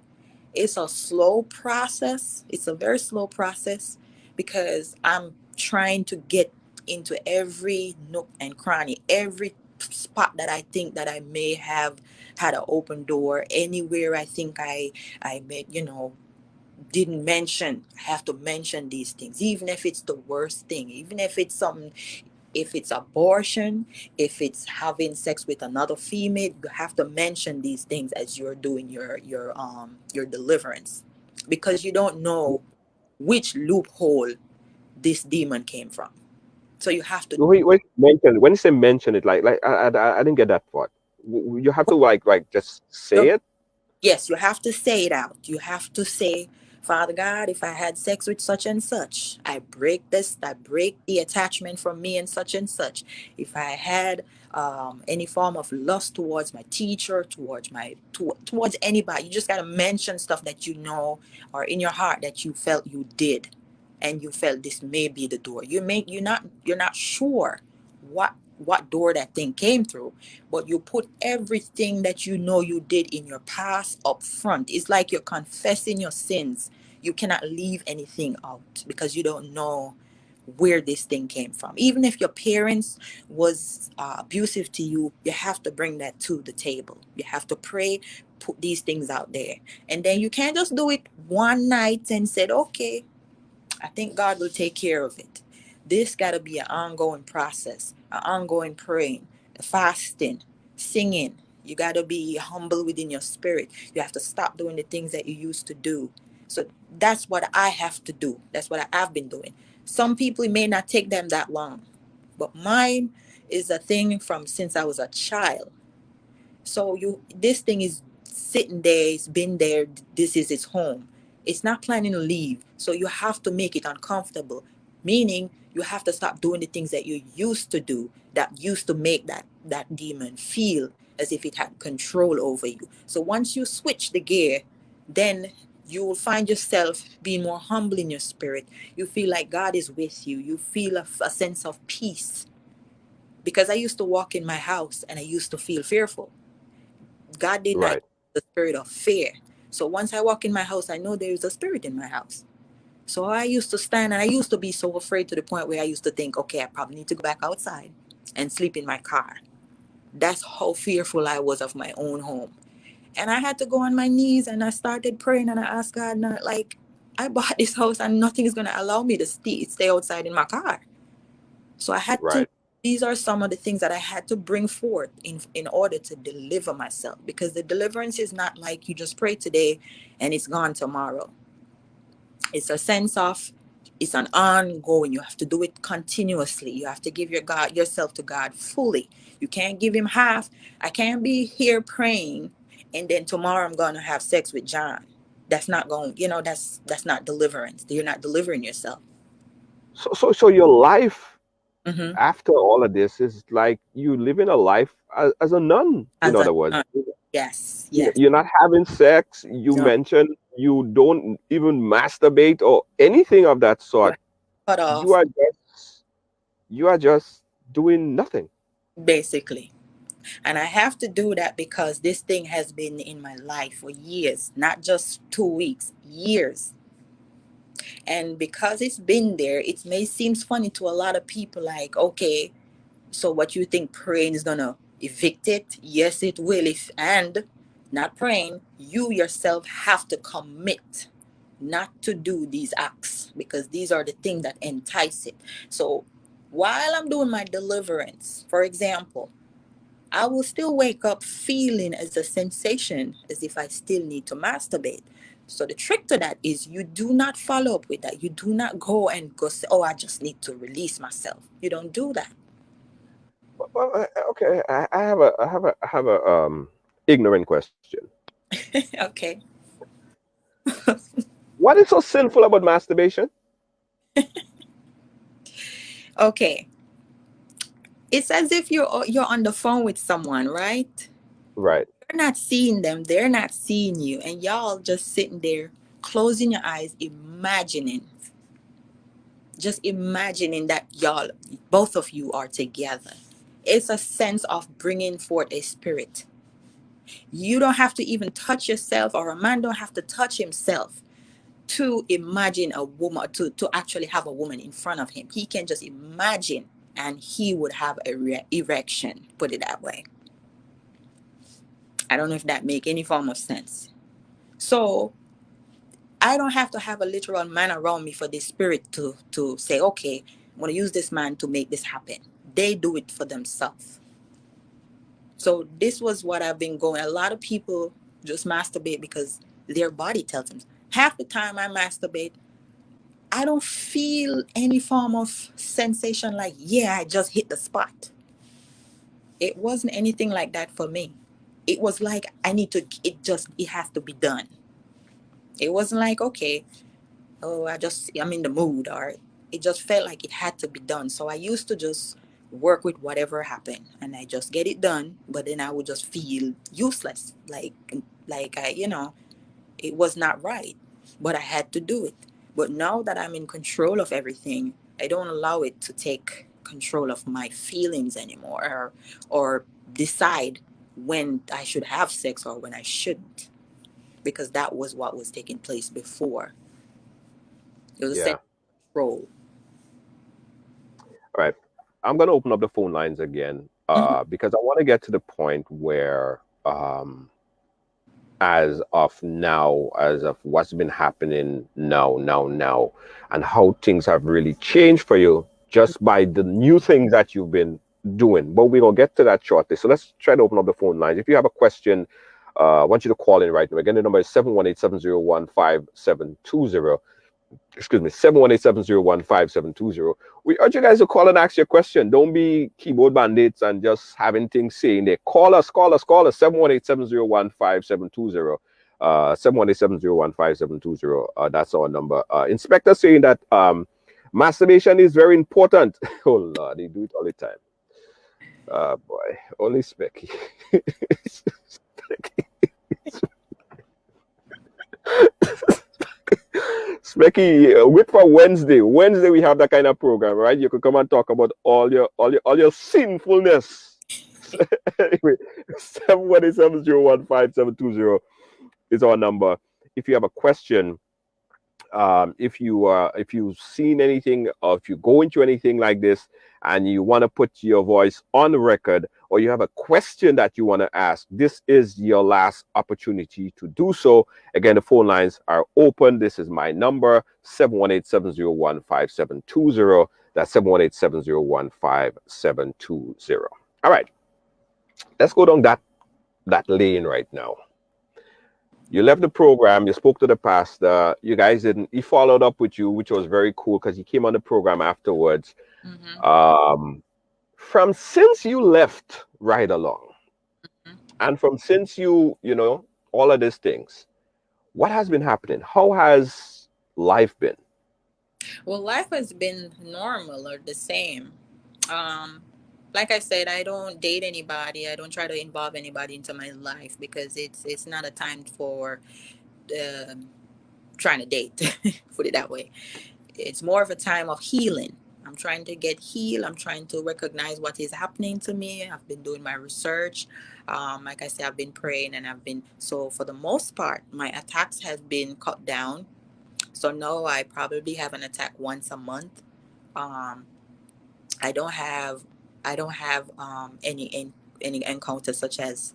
it's a slow process. It's a very slow process because I'm trying to get into every nook and cranny, every spot that I think that I may have had an open door, anywhere I think I made, didn't mention. I have to mention these things, even if it's the worst thing, even if it's something, if it's abortion, if it's having sex with another female, you have to mention these things as you're doing your deliverance, because you don't know which loophole this demon came from. So you have to, When you say mention it, like I didn't get that part. You have to like just say it. yes, you have to say it out. You have to say, Father God, if I had sex with such and such, I break this, I break the attachment from me and such. If I had any form of lust towards my teacher, towards anybody, you just got to mention stuff that you know or in your heart that you felt you did, and you felt this may be the door. You're not sure what door that thing came through, but you put everything that you know you did in your past up front. It's like you're confessing your sins. You cannot leave anything out because you don't know where this thing came from. Even if your parents was abusive to you, you have to bring that to the table. You have to pray, put these things out there, and then you can't just do it one night and said, okay, I think God will take care of it. This got to be an ongoing process, an ongoing praying, fasting, singing. You got to be humble within your spirit. You have to stop doing the things that you used to do. So that's what I have to do. That's what I've been doing. Some people, it may not take them that long, but mine is a thing from since I was a child. So this thing is sitting there, it's been there, this is its home. It's not planning to leave. So you have to make it uncomfortable. Meaning you have to stop doing the things that you used to do that used to make that demon feel as if it had control over you. So once you switch the gear, then you will find yourself being more humble in your spirit. You feel like God is with you. You feel a sense of peace. Because I used to walk in my house and I used to feel fearful. God did not give Right. the spirit of fear. So once I walk in my house, I know there is a spirit in my house. So I used to stand and I used to be so afraid to the point where I used to think, okay, I probably need to go back outside and sleep in my car. That's how fearful I was of my own home. And I had to go on my knees and I started praying and I asked God, not like, I bought this house and nothing is going to allow me to stay outside in my car. So I had to, Right. these are some of the things that I had to bring forth in order to deliver myself, because the deliverance is not like you just pray today and it's gone tomorrow. It's a sense of, it's an ongoing. You have to do it continuously. You have to give yourself to God fully. You can't give him half. I can't be here praying and then tomorrow I'm going to have sex with John. That's not going, that's not deliverance. You're not delivering yourself. So your life Hmm. after all of this is like you living a life as a nun, in As a other words. yes, yes. You're not having sex. You No, mentioned you don't even masturbate or anything of that you sort. cut You off, are just you are just doing nothing. basically. And I have to do that because this thing has been in my life for years, not just 2 weeks, years. And because it's been there, it may seem funny to a lot of people like, okay, so what you think praying is gonna evict it? Yes, it will. If and not praying, you yourself have to commit not to do these acts because these are the things that entice it. So While I'm doing my deliverance, for example, I will still wake up feeling as a sensation as if I still need to masturbate. So the trick to that is you do not follow up with that. You do not go and go say, "Oh, I just need to release myself." You don't do that. Well, okay. I have a ignorant question. Okay. What is so sinful about masturbation? Okay. It's as if you're on the phone with someone, right? Right. You're not seeing them, they're not seeing you, and y'all just sitting there closing your eyes, imagining, just imagining that y'all, both of you are together. It's a sense of bringing forth a spirit. You don't have to even touch yourself, or a man don't have to touch himself to imagine a woman, to actually have a woman in front of him. He can just imagine and he would have a erection, put it that way. I don't know if that make any form of sense. So I don't have to have a literal man around me for the spirit to say, okay, I'm going to use this man to make this happen. They do it for themselves. So this was what I've been going. A lot of people just masturbate because their body tells them. Half the time I masturbate, I don't feel any form of sensation like, yeah, I just hit the spot. It wasn't anything like that for me. It was like I need to, it has to be done. It wasn't like, okay, oh, I'm in the mood, or it just felt like it had to be done. So I used to just work with whatever happened and I just get it done, but then I would just feel useless. Like it was not right, but I had to do it. But now that I'm in control of everything, I don't allow it to take control of my feelings anymore, or decide when I should have sex or when I shouldn't, because that was what was taking place before. It was a sense Yeah. of control. All right. I'm gonna open up the phone lines again, Mhm. because I want to get to the point where, as of now, as of what's been happening now, and how things have really changed for you just by the new things that you've been doing. But we're gonna get to that shortly. So let's try to open up the phone lines. If you have a question, I want you to call in right now. Again, the number is 718-701-5720. Excuse me, 718-701-5720. We urge you guys to call and ask your question. Don't be keyboard bandits and just having things saying there. Call us 718-701-5720. 718-701-5720. That's our number. Inspector saying that masturbation is very important. Oh Lord, they do it all the time. Boy, only Specky. Specky, wait for Wednesday. Wednesday we have that kind of program, right? You could come and talk about all your sinfulness. Anyway, 718-701-5720 is our number. If you have a question, if you've seen anything, or if you go into anything like this and you want to put your voice on the record, or you have a question that you want to ask, this is your last opportunity to do so. Again, the phone lines are open. This is my number, 718-701-5720. That's 718-701-5720. All right, let's go down that lane right now. You left the program, you spoke to the pastor, you guys didn't, he followed up with you, which was very cool because he came on the program afterwards. Mhm. Um, from since you left Ridealong, Mhm. and from since all of these things, what has been happening? How has life been? Well, life has been normal or the same. Um, like I said, I don't date anybody. I don't try to involve anybody into my life because it's not a time for uh, trying to date. Put it that way. It's more of a time of healing. I'm trying to get healed. I'm trying to recognize what is happening to me. I've been doing my research. Like I said, I've been praying, and I've been, so for the most part, my attacks have been cut down. So now I probably have an attack once a month. Um, I don't have any encounters such as,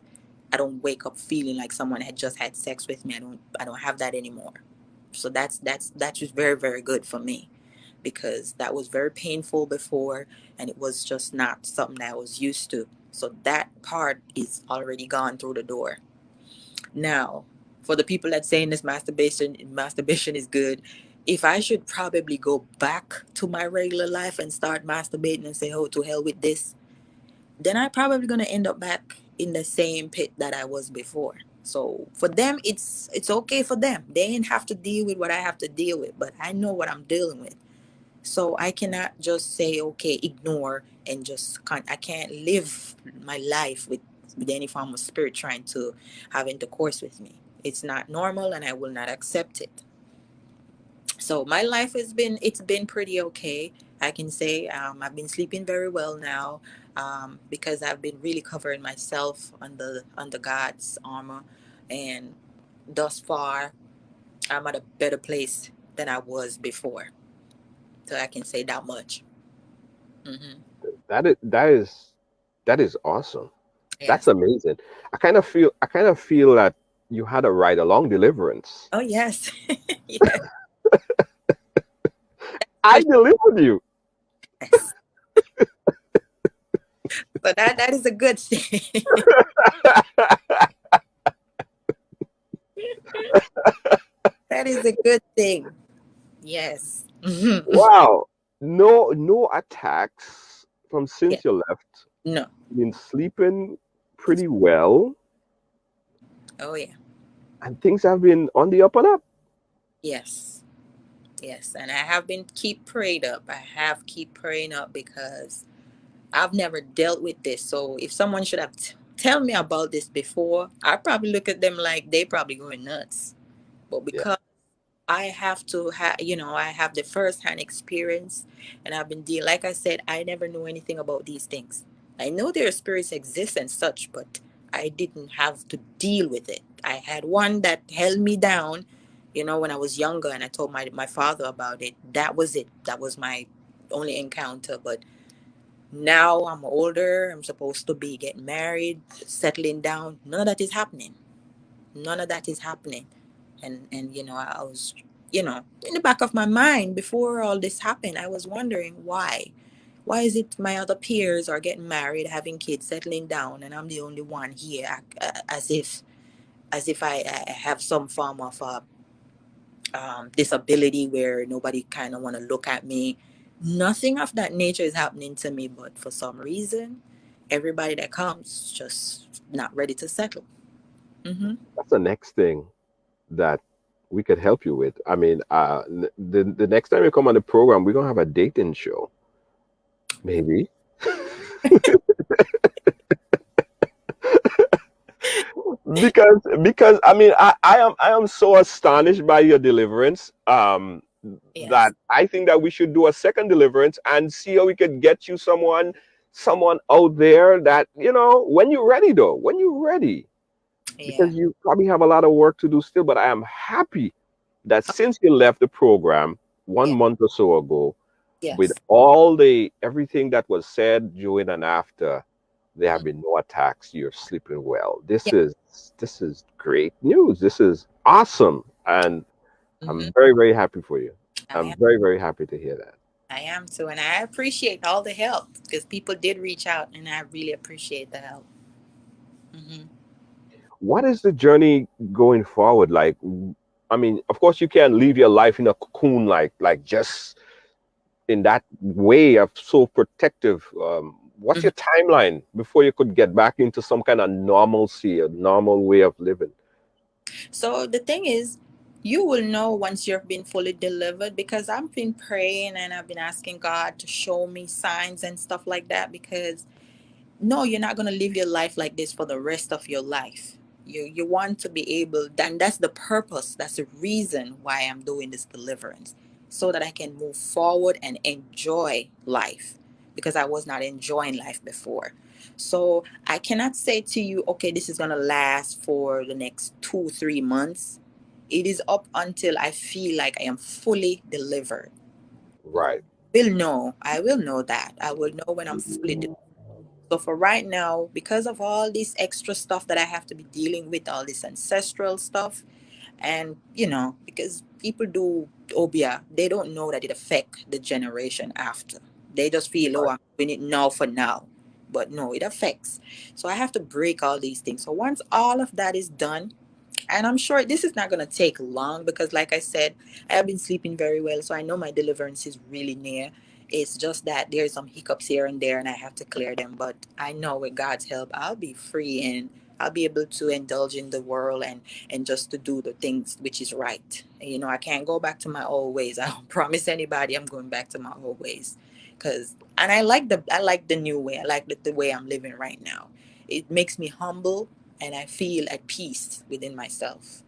I don't wake up feeling like someone had just had sex with me. I don't have that anymore. So that's just very, very good for me. because that was very painful before, and it was just not something that I was used to. So that part is already gone through the door. Now, for the people that saying this masturbation is good, if I should probably go back to my regular life and start masturbating and say, "Oh, to hell with this," then I'm probably gonna end up back in the same pit that I was before. So for them, it's okay for them. They ain't have to deal with what I have to deal with, but I know what I'm dealing with. So I cannot just say, okay, ignore and just can't. I can't live my life with any form of spirit trying to have intercourse with me. It's not normal, and I will not accept it. So my life it's been pretty okay. I can say I've been sleeping very well now, because I've been really covering myself under God's armor, and thus far I'm at a better place than I was before. So I can say that much. Hmm. That is awesome. That's Yes. amazing. I kind of feel that you had a ride along deliverance. Oh yes. Yes. I For delivered you. sure. So that is a good thing. That is a good thing. Yes. Mhm. Wow. No attacks from Yeah. since you left. No. Been sleeping pretty well, Oh yeah. and things have been on the up and up. Yes. Yes. And I have been keep prayed up. I have keep praying up because I've never dealt with this. So if someone should have tell me about this before, I probably look at them like they probably going nuts. But Yeah. because I have to have, I have the first hand experience, and I've been dealing, like I said, I never knew anything about these things. I know their spirits exist and such, but I didn't have to deal with it. I had one that held me down, when I was younger, and I told my father about it. That was it. That was my only encounter. But now I'm older, I'm supposed to be getting married, settling down. None of that is happening. None of that is happening. And I was, in the back of my mind before all this happened, I was wondering why is it my other peers are getting married, having kids, settling down, and I'm the only one here, as if I have some form of disability where nobody kind of want to look at me. Nothing of that nature is happening to me, but for some reason everybody that comes just not ready to settle. Hmm. That's the next thing that we could help you with. I mean, the next time you come on the program, we're gonna have a dating show, maybe. Because I mean I am so astonished by your deliverance, that Yes. I think that we should do a second deliverance and see how we could get you someone out there that, when you're ready, though, when you're ready, Yeah. because you probably have a lot of work to do still. But I am happy that since you left the program one Yeah. month or so ago, with Yes. all the everything that was said during and after, there have been no attacks. You're sleeping well. Yeah. This is great news. This is awesome, and Hmm. I'm very, very happy for you. I I'm am. very, very happy to hear that. I am too, and I appreciate all the help because people did reach out, and I really appreciate the help. Hmm. What is the journey going forward like? I mean, of course, you can't leave your life in a cocoon, like just in that way of so protective. What's Hmm. your timeline before you could get back into some kind of normalcy, a normal way of living? So the thing is, you will know once you've been fully delivered because I've been praying and I've been asking God to show me signs and stuff like that because no, you're not going to live your life like this for the rest of your life. You want to be able, and that's the purpose, that's the reason why I'm doing this deliverance, so that I can move forward and enjoy life, because I was not enjoying life before. So I cannot say to you, okay, this is going to last for the next 2 3 months. It is up until I feel like I am fully delivered. Right. I will know that I will know when I'm fully delivered. So for right now, because of all this extra stuff that I have to be dealing with, all this ancestral stuff, And because people do obia, they don't know that it affect the generation after. They just feel, oh, Right. I'm doing it now for now, but no, it affects. So I have to break all these things. So once all of that is done, and I'm sure this is not going to take long, because like I said, I have been sleeping very well, so I know my deliverance is really near. It's just that there's some hiccups here and there, and I have to clear them, but I know with God's help I'll be free, and I'll be able to indulge in the world, and just to do the things which is right. I can't go back to my old ways. I don't promise anybody I'm going back to my old ways, because and I like the new way. I like the way I'm living right now. It makes me humble, and I feel at peace within myself.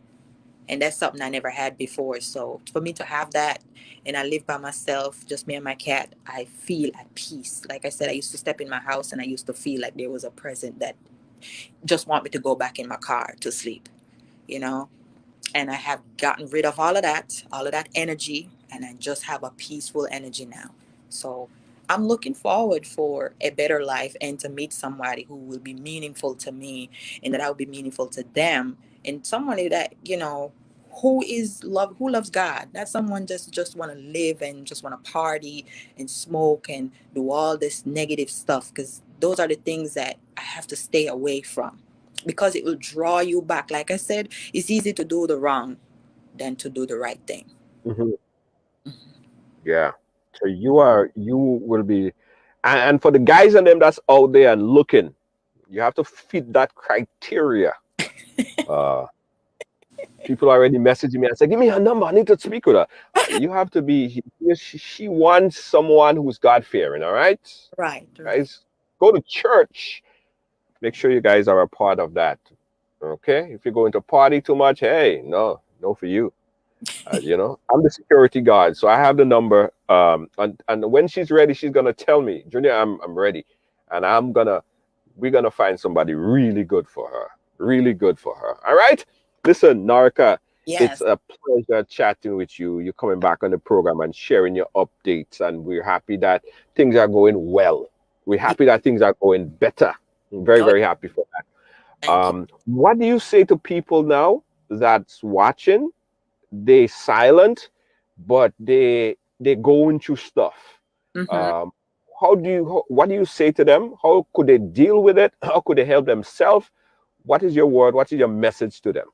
And that's something I never had before. So for me to have that, and I live by myself, just me and my cat, I feel at peace. Like I said, I used to step in my house and I used to feel like there was a present that just want me to go back in my car to sleep, you know? And I have gotten rid of all of that energy, and I just have a peaceful energy now. So I'm looking forward for a better life, and to meet somebody who will be meaningful to me, and that I will be meaningful to them, and somebody that who loves God. Not someone just want to live and just want to party and smoke and do all this negative stuff, because those are the things that I have to stay away from, because it will draw you back. Like I said, it's easy to do the wrong than to do the right thing. Hmm. Yeah. So you will be, and for the guys and them that's out there and looking, you have to fit that criteria. Uh, People already messaging me and say, "Give me her number. I need to speak with her." You have to be. She wants someone who's God fearing. All right, Right, right. guys, go to church. Make sure you guys are a part of that. Okay, if you're going to party too much, hey, no, no for you. I'm the security guard, so I have the number. And when she's ready, she's gonna tell me, Junior, I'm ready, and we're gonna find somebody really good for her, really good for her. All right. Listen, Narika, it's Yes. a pleasure chatting with you. You're coming back on the program and sharing your updates, and we're happy that things are going well. We're Yeah. happy that things are going better. I'm very, Oh, very happy for that. thank you. What do you say to people now that's watching? They silent, but they going through stuff. Hmm. Um, what do you say to them? How could they deal with it? How could they help themselves? What is your word? What is your message to them?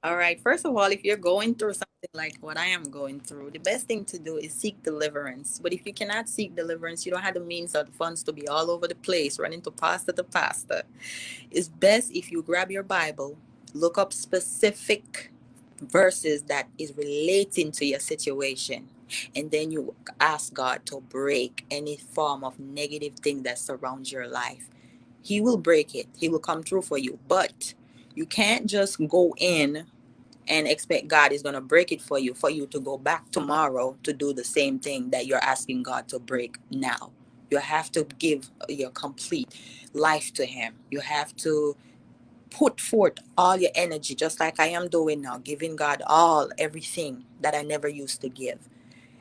All right. First of all, if you're going through something like what I am going through, the best thing to do is seek deliverance. But if you cannot seek deliverance, you don't have the means or the funds to be all over the place, running to pastor to pastor. It's best if you grab your Bible, look up specific verses that is relating to your situation, and then you ask God to break any form of negative thing that surrounds your life. He will break it. He will come through for you. But you can't just go in and expect God is going to break it for you to go back tomorrow to do the same thing that you're asking God to break now. You have to give your complete life to Him. You have to put forth all your energy, just like I am doing now, giving God everything that I never used to give.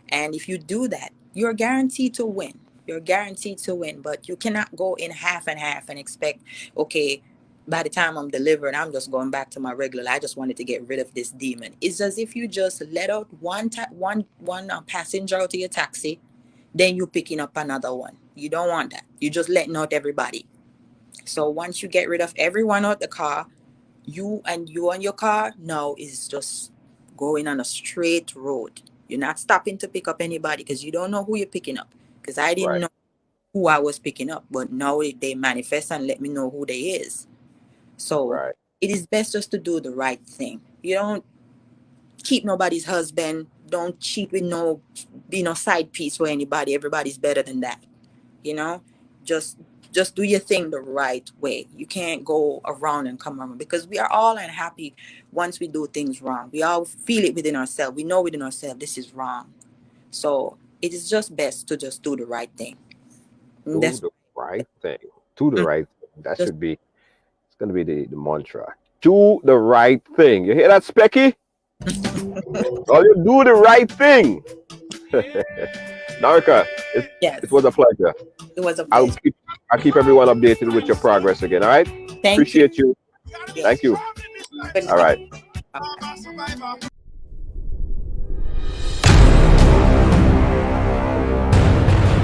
And if you do that, you're guaranteed to win. You're guaranteed to win, but you cannot go in half and half and expect, okay, by the time I'm delivered, I'm just going back to my regular. I just wanted to get rid of this demon. It's as if you just let out one passenger out of your taxi, then you picking up another one. You don't want that. You just letting out everybody. So once you get rid of everyone out the car, you and your car now is just going on a straight road. You're not stopping to pick up anybody, because you don't know who you're picking up. Because I didn't Right, know who I was picking up, but now they manifest and let me know who they is. So right. it is best just to do the right thing. You don't keep nobody's husband. Don't cheat with no, be no side piece for anybody. Everybody's better than that. You know, just just do your thing the right way. You can't go around and come around, because we are all unhappy once we do things wrong. We all feel it within ourselves. We know within ourselves this is wrong. So it is just best to just do the right thing. And Do that's the right thing. Do the right thing. That just should be. It's gonna be the mantra. Do the right thing. You hear that, Specky? Oh, you do the right thing. Narika, it yes. was a pleasure. It was a I'll pleasure. keep I'll keep everyone updated with your progress again. All right. Thank you. Appreciate you. Yes. Thank you. Good All night. right. Bye.